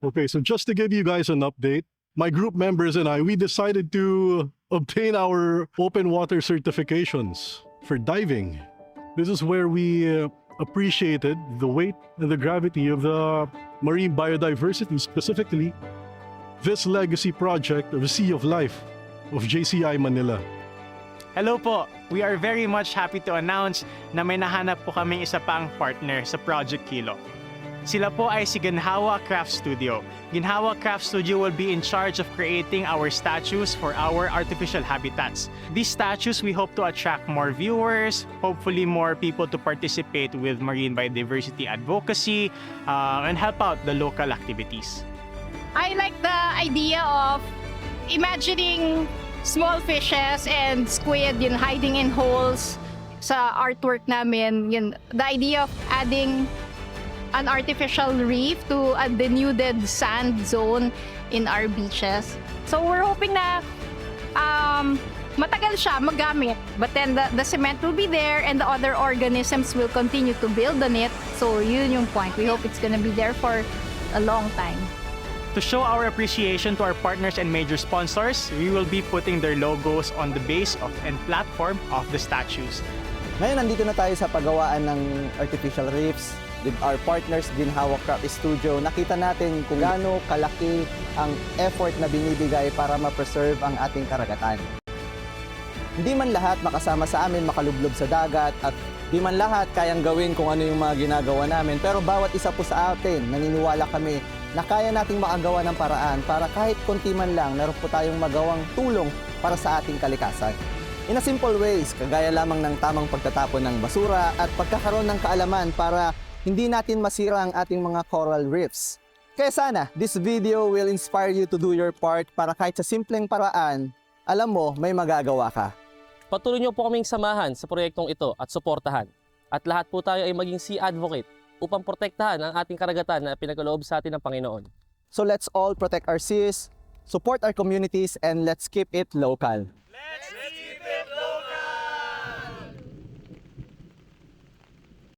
Okay, so just to give you guys an update, my group members and I, we decided to obtain our open water certifications for diving. This is where we appreciated the weight and the gravity of the marine biodiversity, specifically this legacy project of the Sea of Life of JCI Manila. Hello po! We are very much happy to announce na may nahanap po kaming isa pang partner sa Project Kilo. Sila po ay si Ginhawa Craft Studio. Ginhawa Craft Studio will be in charge of creating our statues for our artificial habitats. These statues, we hope to attract more viewers, hopefully more people to participate with marine biodiversity advocacy, and help out the local activities. I like the idea of imagining small fishes and squid hiding in holes sa artwork namin. The idea of adding an artificial reef to a denuded sand zone in our beaches. So we're hoping na matagal siya magamit, but then the cement will be there and the other organisms will continue to build on it. So yun yung point. We hope it's gonna be there for a long time. To show our appreciation to our partners and major sponsors, we will be putting their logos on the base of and platform of the statues. Ngayon, nandito na tayo sa paggawaan ng artificial reefs with our partners, Ginhawa Craft Studio. Nakita natin kung gaano kalaki ang effort na binibigay para ma-preserve ang ating karagatan. Hindi man lahat makasama sa amin makalublob sa dagat at di man lahat kayang gawin kung ano yung mga ginagawa namin. Pero bawat isa po sa atin, naniniwala kami na kaya nating makagawa ng paraan para kahit konti man lang, meron po tayong magawang tulong para sa ating kalikasan. In a simple ways, kagaya lamang ng tamang pagtatapon ng basura at pagkakaroon ng kaalaman para hindi natin masira ang ating mga coral reefs. Kaya sana, this video will inspire you to do your part para kahit sa simpleng paraan, alam mo, may magagawa ka. Patuloy niyo po kaming samahan sa proyektong ito at suportahan. At lahat po tayo ay maging sea advocate upang protektahan ang ating karagatan na pinagkaloob sa atin ng Panginoon. So let's all protect our seas, support our communities, and let's keep it local.